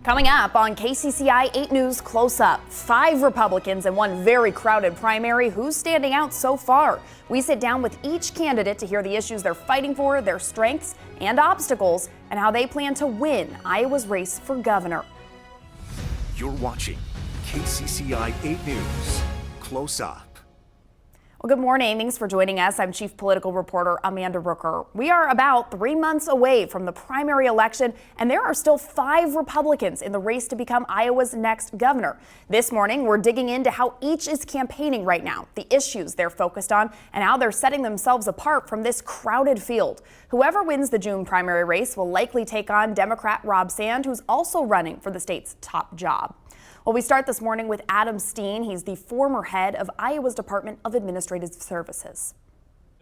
Coming up on KCCI 8 News Close Up, 5 Republicans in one very crowded primary. Who's standing out so far? We sit down with each candidate to hear the issues they're fighting for, their strengths and obstacles, and how they plan to win Iowa's race for governor. You're watching KCCI 8 News Close Up. Well, good morning. Thanks for joining us. I'm Chief Political Reporter Amanda Rooker. We are about 3 months away from the primary election, and there are still 5 Republicans in the race to become Iowa's next governor. This morning, we're digging into how each is campaigning right now, the issues they're focused on, and how they're setting themselves apart from this crowded field. Whoever wins the June primary race will likely take on Democrat Rob Sand, who's also running for the state's top job. Well, we start this morning with Adam Steen. He's the former head of Iowa's Department of Administrative Services.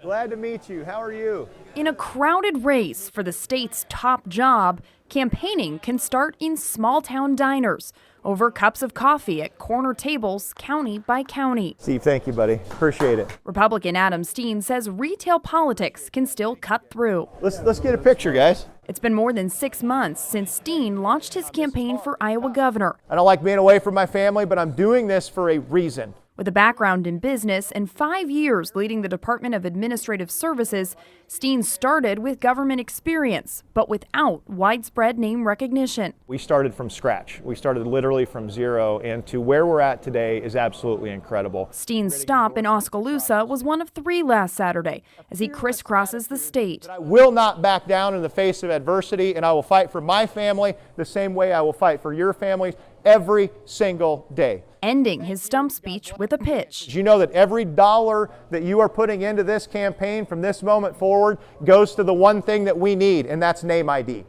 Glad to meet you. How are you? In a crowded race for the state's top job, campaigning can start in small-town diners over cups of coffee at corner tables, county by county. Steve, thank you, buddy. Appreciate it. Republican Adam Steen says retail politics can still cut through. Let's get a picture, guys. It's been more than 6 months since Steen launched his campaign for Iowa governor. I don't like being away from my family, but I'm doing this for a reason. With a background in business and 5 years leading the Department of Administrative Services, Steen started with government experience, but without widespread name recognition. We started from scratch. We started literally from zero, and to where we're at today is absolutely incredible. Steen's stop in Oskaloosa was one of 3 last Saturday as he crisscrosses the state. I will not back down in the face of adversity, and I will fight for my family the same way I will fight for your families every single day. Ending his stump speech with a pitch. You know that every dollar that you are putting into this campaign from this moment forward goes to the one thing that we need, and that's name ID.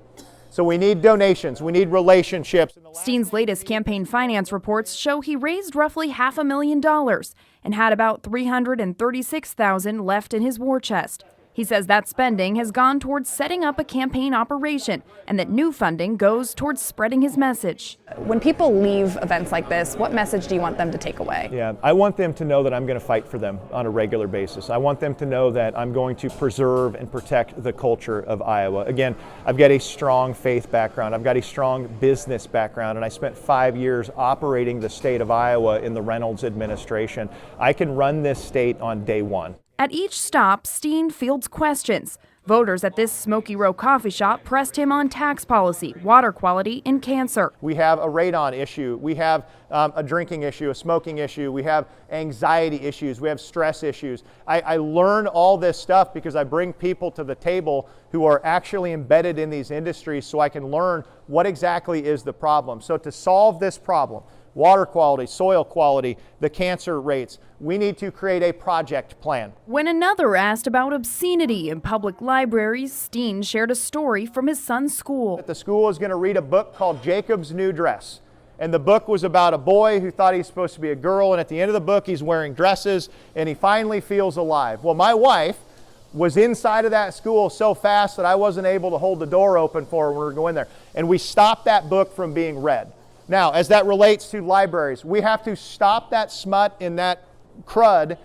So we need donations, we need relationships. Steen's latest campaign finance reports show he raised roughly $500,000 and had about $336,000 left in his war chest. He says that spending has gone towards setting up a campaign operation and that new funding goes towards spreading his message. When people leave events like this, what message do you want them to take away? Yeah, I want them to know that I'm going to fight for them on a regular basis. I want them to know that I'm going to preserve and protect the culture of Iowa. Again, I've got a strong faith background. I've got a strong business background, and I spent 5 years operating the state of Iowa in the Reynolds administration. I can run this state on day one. At each stop, Steen fields questions. Voters at this Smoky Row coffee shop pressed him on tax policy, water quality, and cancer. We have a radon issue. We have a drinking issue, a smoking issue. We have anxiety issues. We have stress issues. I learn all this stuff because I bring people to the table who are actually embedded in these industries so I can learn what exactly is the problem. So to solve this problem, water quality, soil quality, the cancer rates, we need to create a project plan. When another asked about obscenity in public libraries, Steen shared a story from his son's school. The school is going to read a book called Jacob's New Dress. And the book was about a boy who thought he's supposed to be a girl, and at the end of the book he's wearing dresses and he finally feels alive. Well, my wife was inside of that school so fast that I wasn't able to hold the door open for her when we were going there. And we stopped that book from being read. Now, as that relates to libraries, we have to stop that smut and that crud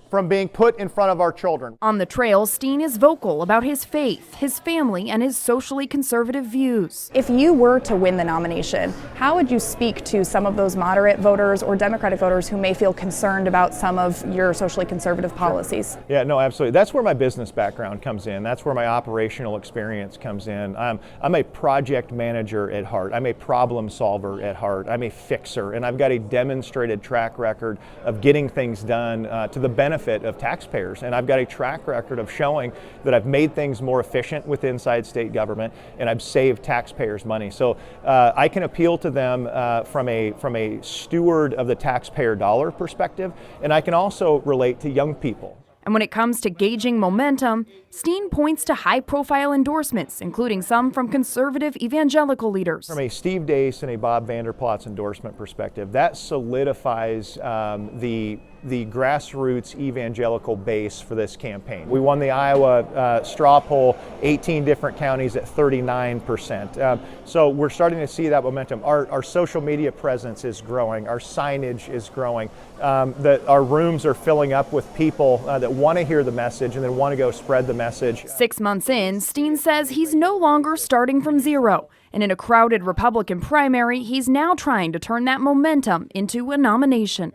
from being put in front of our children. On the trail, Steen is vocal about his faith, his family, and his socially conservative views. If you were to win the nomination, how would you speak to some of those moderate voters or Democratic voters who may feel concerned about some of your socially conservative policies? Yeah, no, absolutely. That's where my business background comes in. That's where my operational experience comes in. I'm a project manager at heart. I'm a problem solver at heart. I'm a fixer, and I've got a demonstrated track record of getting things done to the benefit of taxpayers, and I've got a track record of showing that I've made things more efficient with inside state government and I've saved taxpayers money. So I can appeal to them from a steward of the taxpayer dollar perspective, and I can also relate to young people. And when it comes to gauging momentum, Steen points to high-profile endorsements, including some from conservative evangelical leaders. From a Steve Deace and a Bob Vander Plaats endorsement perspective, that solidifies the grassroots evangelical base for this campaign. We won the Iowa straw poll, 18 different counties at 39%. So we're starting to see that momentum. Our social media presence is growing. Our signage is growing. Our rooms are filling up with people that want to hear the message and then want to go spread the message. 6 months in, Steen says he's no longer starting from zero. And in a crowded Republican primary, he's now trying to turn that momentum into a nomination.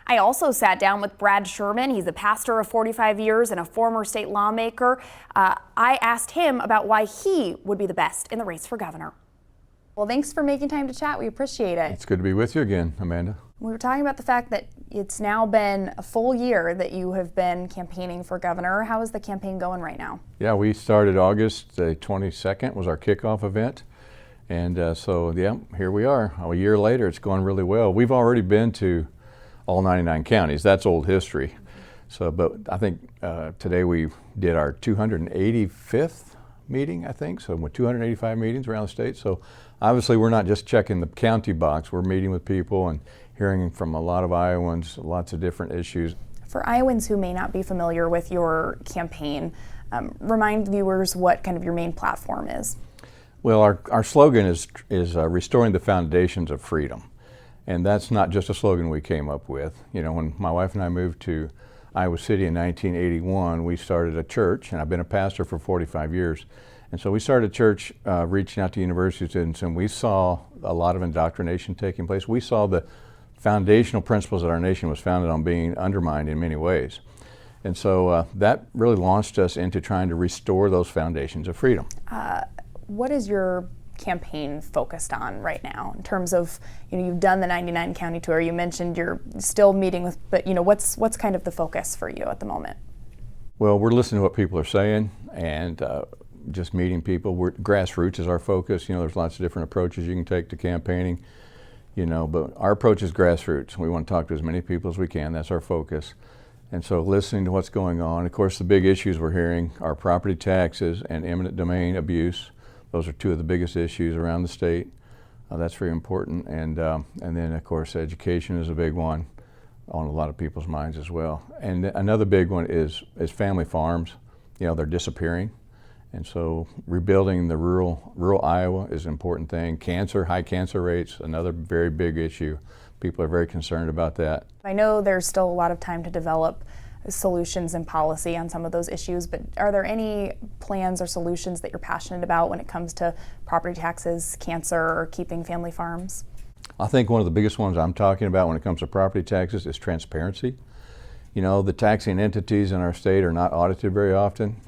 I also sat down with Brad Sherman. He's a pastor of 45 years and a former state lawmaker. I asked him about why he would be the best in the race for governor. Well, thanks for making time to chat. We appreciate it. It's good to be with you again, Amanda. We were talking about the fact that it's now been a full year that you have been campaigning for governor. How is the campaign going right now? Yeah, we started August the 22nd was our kickoff event. And so, yeah, here we are. A year later, it's going really well. We've already been to all 99 counties. That's old history. So, but I think today we did our 285th meeting, I think. So with 285 meetings around the state. So obviously we're not just checking the county box. We're meeting with people and hearing from a lot of Iowans, lots of different issues. For Iowans who may not be familiar with your campaign, remind viewers what kind of your main platform is. Well, our slogan is restoring the foundations of freedom. And that's not just a slogan we came up with. You know, when my wife and I moved to Iowa City in 1981, we started a church, and I've been a pastor for 45 years. And so we started a church reaching out to university students, and we saw a lot of indoctrination taking place. We saw the foundational principles that our nation was founded on being undermined in many ways. And so that really launched us into trying to restore those foundations of freedom. What is your campaign focused on right now in terms of, you know, you've done the 99 county tour, you mentioned you're still meeting with, but you know, what's kind of the focus for you at the moment? Well, we're listening to what people are saying and just meeting people. Grassroots is our focus. You know, there's lots of different approaches you can take to campaigning, you know, but our approach is grassroots. We want to talk to as many people as we can. That's our focus. And so listening to what's going on. Of course, the big issues we're hearing are property taxes and eminent domain abuse. Those are two of the biggest issues around the state. That's very important. And then, of course, education is a big one on a lot of people's minds as well. And another big one is family farms. You know, they're disappearing. And so rebuilding the rural Iowa is an important thing. Cancer, high cancer rates, another very big issue. People are very concerned about that. I know there's still a lot of time to develop solutions and policy on some of those issues, but are there any plans or solutions that you're passionate about when it comes to property taxes, cancer, or keeping family farms? I think one of the biggest ones I'm talking about when it comes to property taxes is transparency. You know, the taxing entities in our state are not audited very often,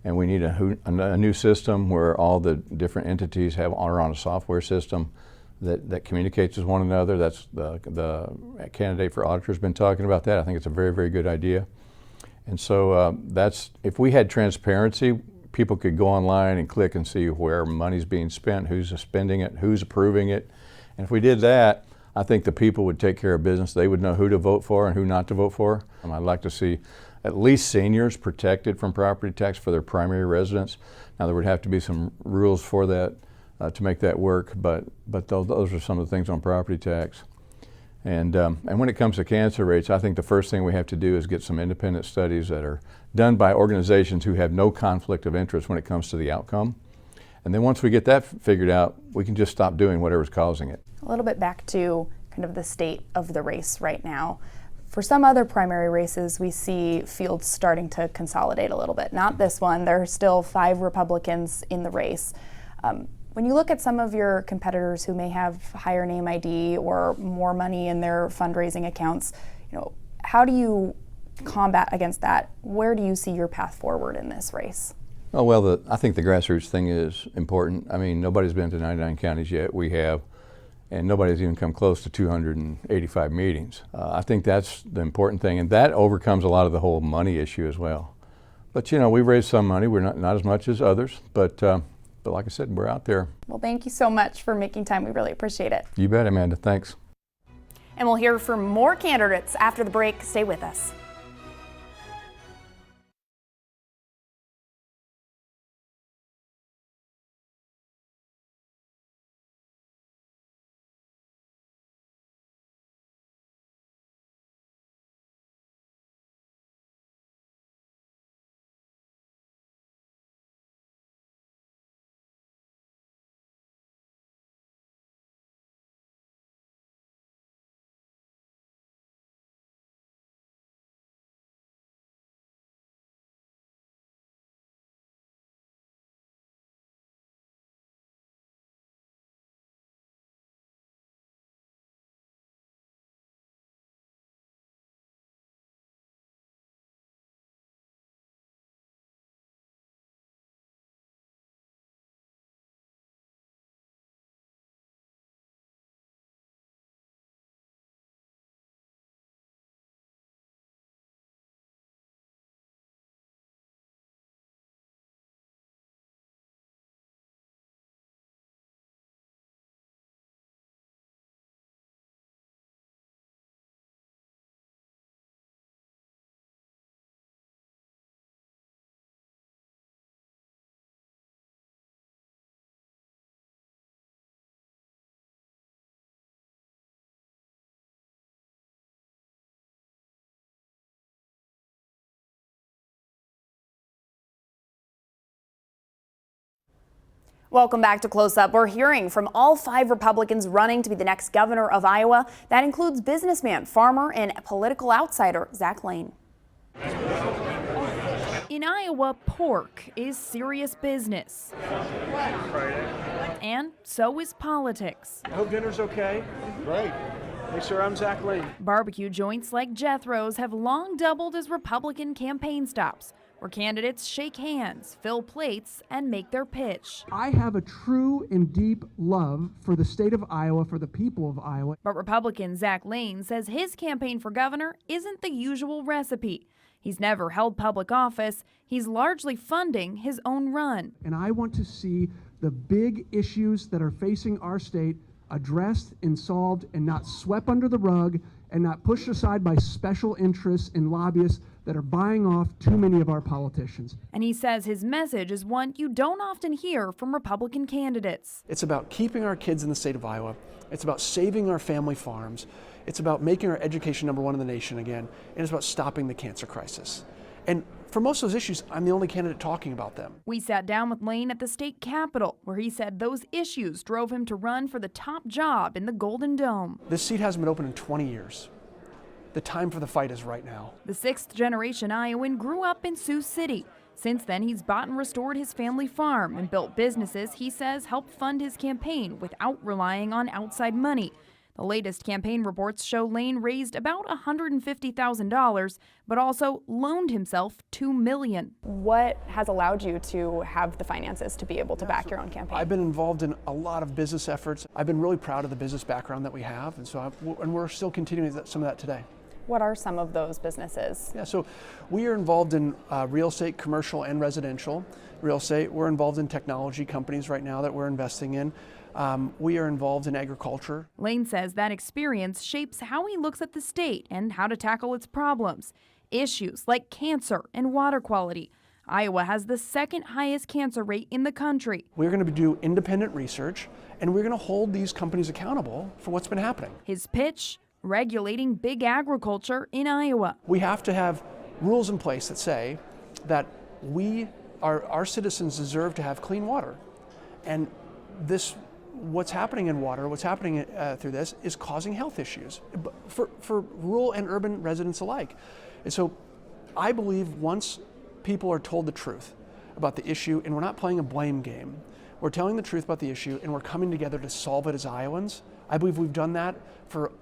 and we need a new system where all the different entities are on a software system that communicates with one another. That's the candidate for auditor has been talking about that. I think it's a very, very good idea. And so if we had transparency, people could go online and click and see where money's being spent, who's spending it, who's approving it. And if we did that, I think the people would take care of business. They would know who to vote for and who not to vote for. I'd like to see at least seniors protected from property tax for their primary residence. Now there would have to be some rules for that to make that work, but those are some of the things on property tax. And when it comes to cancer rates, I think the first thing we have to do is get some independent studies that are done by organizations who have no conflict of interest when it comes to the outcome. And then once we get that figured out, we can just stop doing whatever's causing it. A little bit back to kind of the state of the race right now. For some other primary races, we see fields starting to consolidate a little bit. Not this one. There are still 5 Republicans in the race. When you look at some of your competitors who may have higher name ID or more money in their fundraising accounts, you know, how do you combat against that? Where do you see your path forward in this race? Oh, well, I think the grassroots thing is important. I mean, nobody's been to 99 counties yet. We have, and nobody's even come close to 285 meetings. I think that's the important thing, and that overcomes a lot of the whole money issue as well. But you know, we've raised some money. We're not as much as others, but like I said, we're out there. Well, thank you so much for making time. We really appreciate it. You bet, Amanda. Thanks. And we'll hear from more candidates after the break. Stay with us. Welcome back to Close Up. We're hearing from all 5 Republicans running to be the next governor of Iowa. That includes businessman, farmer, and political outsider Zach Lane. In Iowa, pork is serious business. And so is politics. I hope dinner's okay. Great. Hey, sir, I'm Zach Lane. Barbecue joints like Jethro's have long doubled as Republican campaign stops, where candidates shake hands, fill plates, and make their pitch. I have a true and deep love for the state of Iowa, for the people of Iowa. But Republican Zach Lane says his campaign for governor isn't the usual recipe. He's never held public office. He's largely funding his own run. And I want to see the big issues that are facing our state addressed and solved and not swept under the rug and not pushed aside by special interests and lobbyists that are buying off too many of our politicians. And he says his message is one you don't often hear from Republican candidates. It's about keeping our kids in the state of Iowa. It's about saving our family farms. It's about making our education #1 in the nation again. And it's about stopping the cancer crisis. And for most of those issues, I'm the only candidate talking about them. We sat down with Lane at the state capitol, where he said those issues drove him to run for the top job in the Golden Dome. This seat hasn't been open in 20 years. The time for the fight is right now. The 6th-generation Iowan grew up in Sioux City. Since then, he's bought and restored his family farm and built businesses he says help fund his campaign without relying on outside money. The latest campaign reports show Lane raised about $150,000, but also loaned himself $2 million. What has allowed you to have the finances to be able to back your own campaign? I've been involved in a lot of business efforts. I've been really proud of the business background that we have, and we're still continuing some of that today. What are some of those businesses? Yeah, so we are involved in real estate, commercial and residential real estate. We're involved in technology companies right now that we're investing in. We are involved in agriculture. Lane says that experience shapes how he looks at the state and how to tackle its problems. Issues like cancer and water quality. Iowa has the 2nd highest cancer rate in the country. We're going to do independent research, and we're going to hold these companies accountable for what's been happening. His pitch? Regulating big agriculture in Iowa. We have to have rules in place that say that our citizens deserve to have clean water. And what's happening in water, what's happening through this is causing health issues for rural and urban residents alike. And so I believe once people are told the truth about the issue, and we're not playing a blame game, we're telling the truth about the issue and we're coming together to solve it as Iowans. I believe we've done that for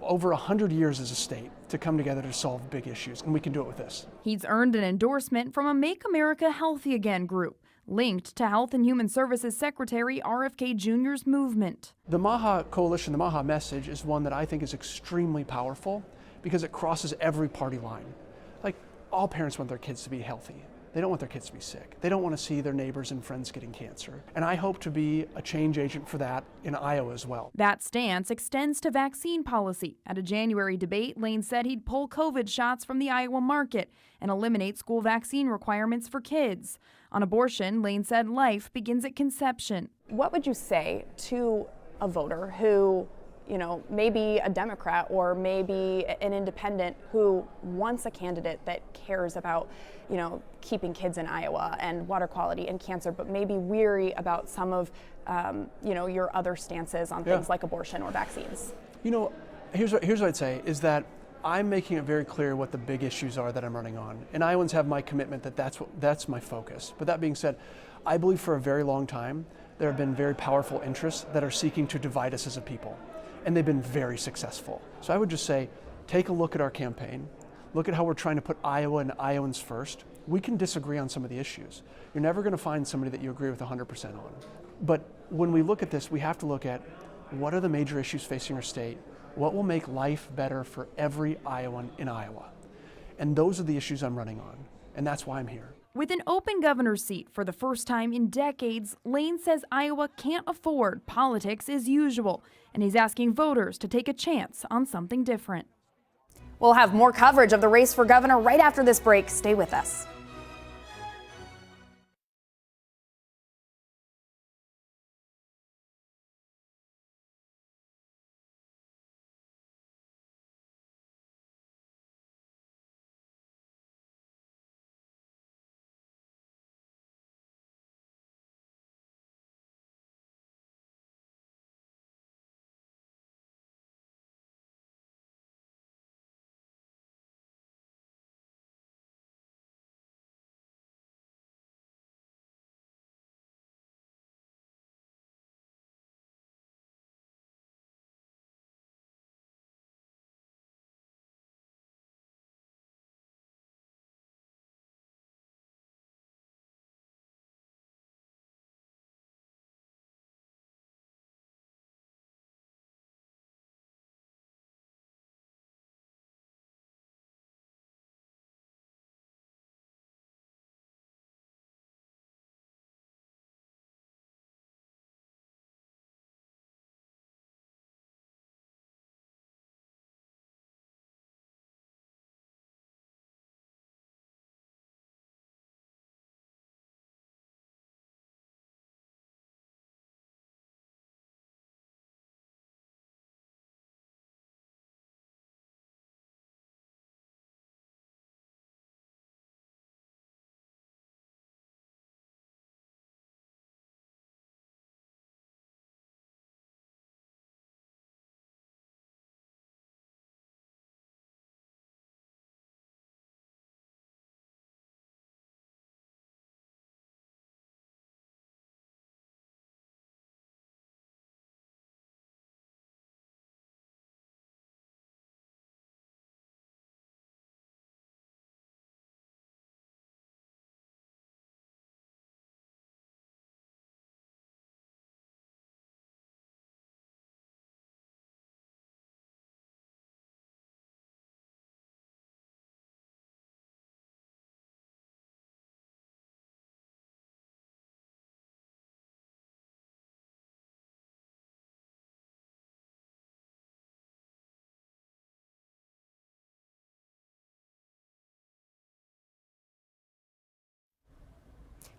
over 100 years as a state to come together to solve big issues, and we can do it with this. He's earned an endorsement from a Make America Healthy Again group, linked to Health and Human Services Secretary RFK Jr.'s movement. The MAHA Coalition, the MAHA message, is one that I think is extremely powerful because it crosses every party line. Like, all parents want their kids to be healthy. They don't want their kids to be sick. They don't want to see their neighbors and friends getting cancer. And I hope to be a change agent for that in Iowa as well. That stance extends to vaccine policy. At a January debate, Lane said he'd pull COVID shots from the Iowa market and eliminate school vaccine requirements for kids. On abortion, Lane said life begins at conception. What would you say to a voter who, maybe a Democrat or maybe an independent who wants a candidate that cares about, keeping kids in Iowa and water quality and cancer, but maybe weary about some of, your other stances on things like abortion or vaccines? Here's what I'd say is that I'm making it very clear what the big issues are that I'm running on. And Iowans have my commitment that that's my focus. But that being said, I believe for a very long time, there have been very powerful interests that are seeking to divide us as a people. And they've been very successful. So I would just say, take a look at our campaign. Look at how we're trying to put Iowa and Iowans first. We can disagree on some of the issues. You're never going to find somebody that you agree with 100% on. But when we look at this, we have to look at what are the major issues facing our state? What will make life better for every Iowan in Iowa? And those are the issues I'm running on. And that's why I'm here. With an open governor's seat for the first time in decades, Lane says Iowa can't afford politics as usual, and he's asking voters to take a chance on something different. We'll have more coverage of the race for governor right after this break. Stay with us.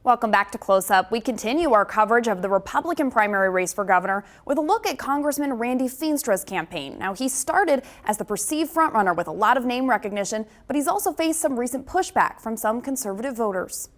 Welcome back to Close Up. We continue our coverage of the Republican primary race for governor with a look at Congressman Randy Feenstra's campaign. Now, he started as the perceived frontrunner with a lot of name recognition, but he's also faced some recent pushback from some conservative voters.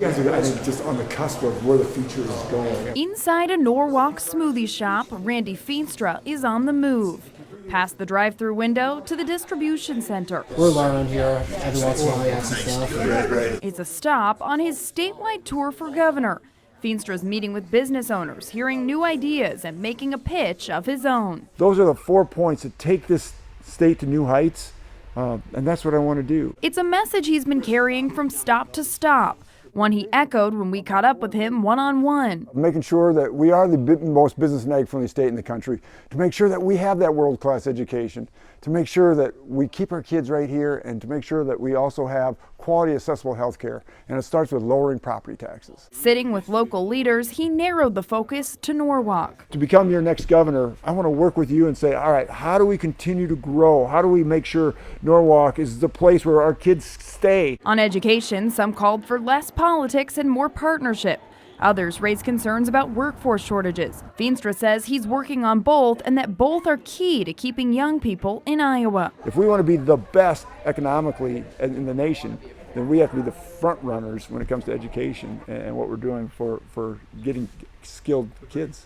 You guys are, I think, just on the cusp of where the future is going. Inside a Norwalk smoothie shop, Randy Feenstra is on the move. Past the drive-through window to the distribution center. We're around here every once in a while, we have some stuff. It's a stop on his statewide tour for governor. Feenstra's meeting with business owners, hearing new ideas, and making a pitch of his own. Those are the 4 points that take this state to new heights, and that's what I want to do. It's a message he's been carrying from stop to stop, one he echoed when we caught up with him one-on-one. Making sure that we are the most business and ag-friendly state in the country, to make sure that we have that world-class education, to make sure that we keep our kids right here, and to make sure that we also have quality, accessible health care. And it starts with lowering property taxes. Sitting with local leaders, he narrowed the focus to Norwalk. To become your next governor, I want to work with you and say, all right, how do we continue to grow? How do we make sure Norwalk is the place where our kids stay? On education, some called for less politics and more partnership. Others raised concerns about workforce shortages. Feenstra says he's working on both and that both are key to keeping young people in Iowa. If we want to be the best economically in the nation, then we have to be the front runners when it comes to education and what we're doing for getting skilled kids.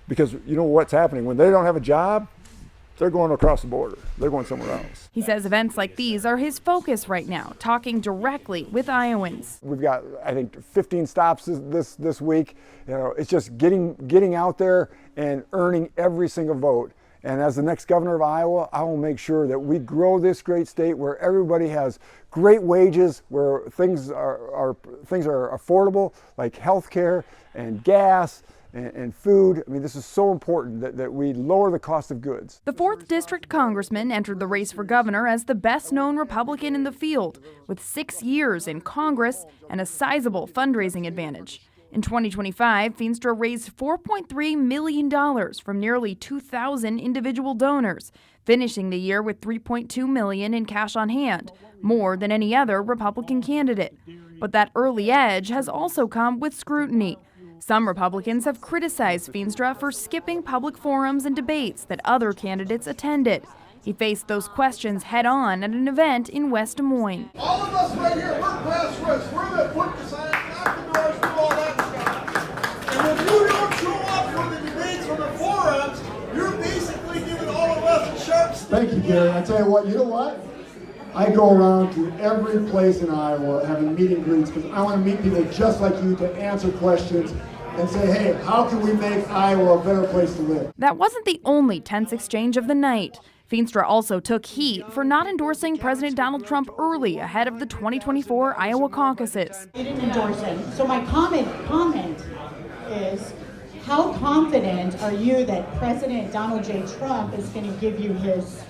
Because you know what's happening, when they don't have a job, they're going across the border. They're going somewhere else. He says events like these are his focus right now, talking directly with Iowans. We've got, I think, 15 stops this week. You know, it's just getting out there and earning every single vote. And as the next governor of Iowa, I will make sure that we grow this great state where everybody has great wages, where things are affordable, like health care and gas and food. I mean, this is so important that we lower the cost of goods. The 4th District Congressman entered the race for governor as the best-known Republican in the field, with 6 years in Congress and a sizable fundraising advantage. In 2025, Feenstra raised $4.3 million from nearly 2,000 individual donors, finishing the year with $3.2 million in cash on hand, more than any other Republican candidate. But that early edge has also come with scrutiny. Some Republicans have criticized Feenstra for skipping public forums and debates that other candidates attended. He faced those questions head-on at an event in West Des Moines. All of us right here, we're grassroots. We're the put the sign, knock the doors, do all that stuff. And when you don't show up for the debates or the forums, you're basically giving all of us a sharp stick. Thank you, Gary. I tell you what, I go around to every place in Iowa having meet and greets because I want to meet people just like you to answer questions and say, hey, how can we make Iowa a better place to live? That wasn't the only tense exchange of the night. Feenstra also took heat for not endorsing President Donald Trump early ahead of the 2024 Iowa caucuses. You didn't endorse him. So my comment is, how confident are you that President Donald J. Trump is going to give you his...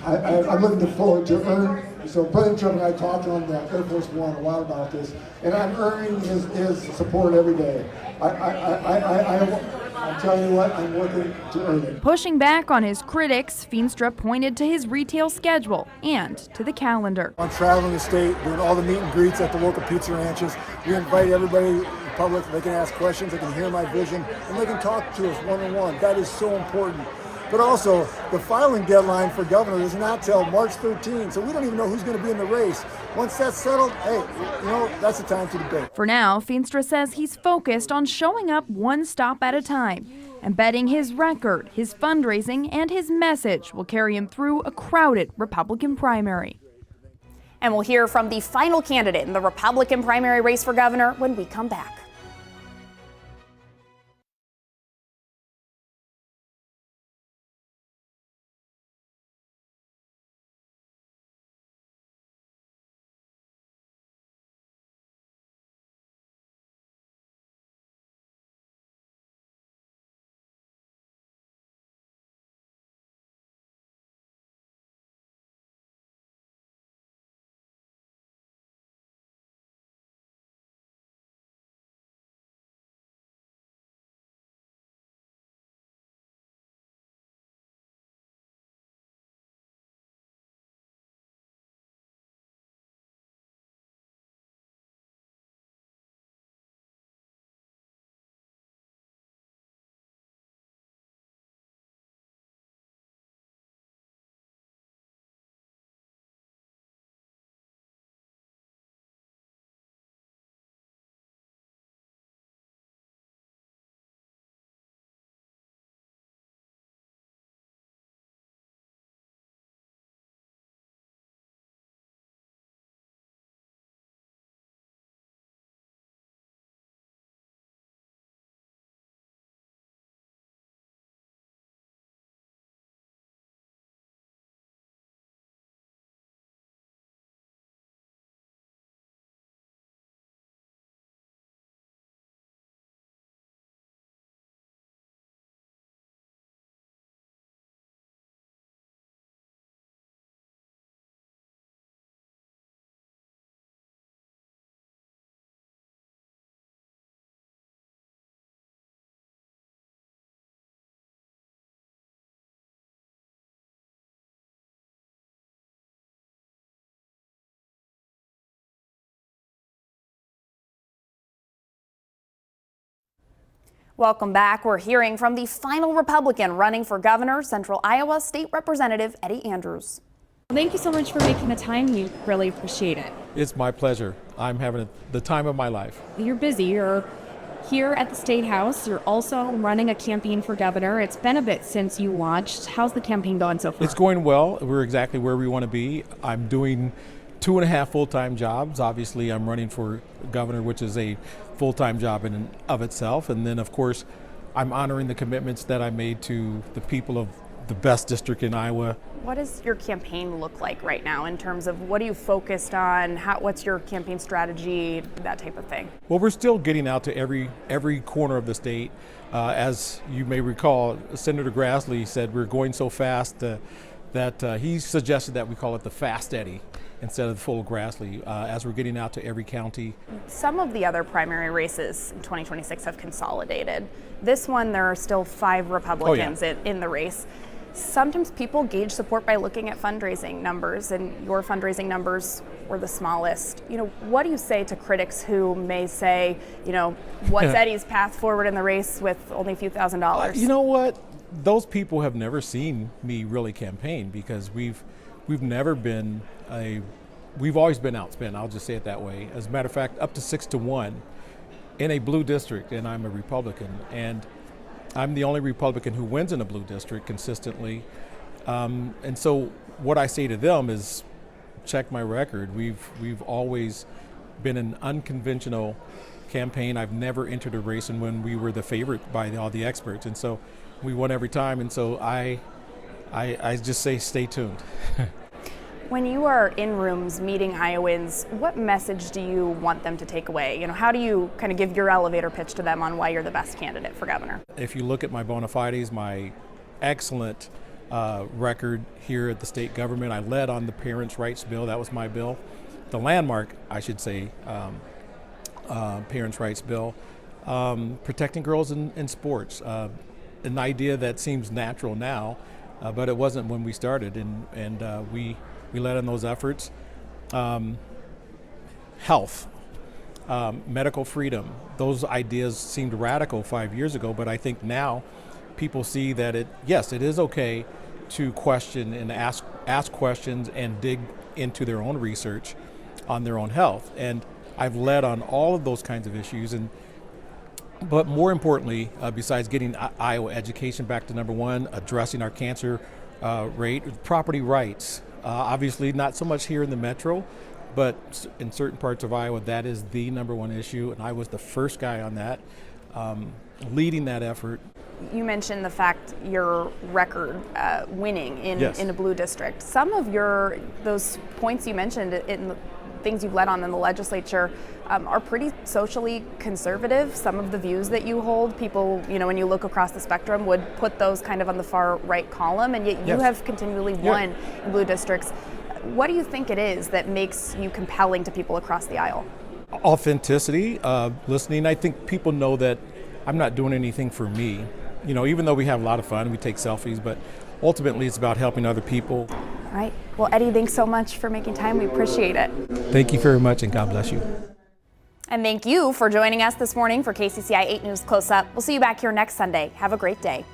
I'm looking forward to earn. So President Trump and I talked on the Air Force One a lot about this, and I'm earning his support every day. I'm telling you what, I'm working to earn it. Pushing back on his critics, Feenstra pointed to his retail schedule and to the calendar. I'm traveling the state, doing all the meet and greets at the local pizza ranches. We invite everybody, the public, they can ask questions, they can hear my vision, and they can talk to us one-on-one. That is so important. But also, the filing deadline for governor is not till March 13, so we don't even know who's going to be in the race. Once that's settled, hey, that's the time to debate. For now, Feenstra says he's focused on showing up one stop at a time and betting his record, his fundraising, and his message will carry him through a crowded Republican primary. And we'll hear from the final candidate in the Republican primary race for governor when we come back. Welcome back. We're hearing from the final Republican running for governor, Central Iowa State Representative Eddie Andrews. Thank you so much for making the time. We really appreciate it. It's my pleasure. I'm having the time of my life. You're busy. You're here at the State House. You're also running a campaign for governor. It's been a bit since you launched. How's the campaign going so far? It's going well. We're exactly where we want to be. I'm doing 2.5 full-time jobs. Obviously, I'm running for governor, which is a full-time job in and of itself. And then, of course, I'm honoring the commitments that I made to the people of the best district in Iowa. What does your campaign look like right now in terms of what are you focused on? What's your campaign strategy, that type of thing? Well, we're still getting out to every corner of the state. As you may recall, Senator Grassley said we're going so fast that he suggested that we call it the Fast Eddie instead of the full Grassley, as we're getting out to every county. Some of the other primary races in 2026 have consolidated. This one, there are still 5 Republicans in the race. Sometimes people gauge support by looking at fundraising numbers, and your fundraising numbers were the smallest. What do you say to critics who may say, what's Eddie's path forward in the race with only a few $1,000s? You know what? Those people have never seen me really campaign because we've never been we've always been outspent. I'll just say it that way. As a matter of fact, up to 6-1 in a blue district, and I'm a Republican, and I'm the only Republican who wins in a blue district consistently. And so what I say to them is, check my record. We've always been an unconventional campaign. I've never entered a race and when we were the favorite by all the experts. And so we won every time. And so I just say, stay tuned. When you are in rooms meeting Iowans, what message do you want them to take away? How do you kind of give your elevator pitch to them on why you're the best candidate for governor? If you look at my bona fides, my excellent record here at the state government, I led on the Parents' Rights Bill. That was my bill. The landmark, I should say, Parents' Rights Bill. Protecting girls in sports. An idea that seems natural now, but it wasn't when we started, and we led in those efforts. Health, medical freedom, those ideas seemed radical 5 years ago, but I think now people see that it is okay to question and ask questions and dig into their own research on their own health. And I've led on all of those kinds of issues, but more importantly, besides getting Iowa education back to #1, addressing our cancer rate, property rights. Obviously not so much here in the metro, but in certain parts of Iowa, that is the #1 issue, and I was the first guy on that, leading that effort. You mentioned the fact your record winning in a blue district. Some of those points you mentioned in the things you've led on in the legislature are pretty socially conservative. Some of the views that you hold, people, when you look across the spectrum, would put those kind of on the far right column, and yet you have continually won in blue districts. What do you think it is that makes you compelling to people across the aisle? Authenticity, listening. I think people know that I'm not doing anything for me. Even though we have a lot of fun, we take selfies, but ultimately it's about helping other people. All right. Well, Eddie, thanks so much for making time. We appreciate it. Thank you very much, and God bless you. And thank you for joining us this morning for KCCI 8 News Close Up. We'll see you back here next Sunday. Have a great day.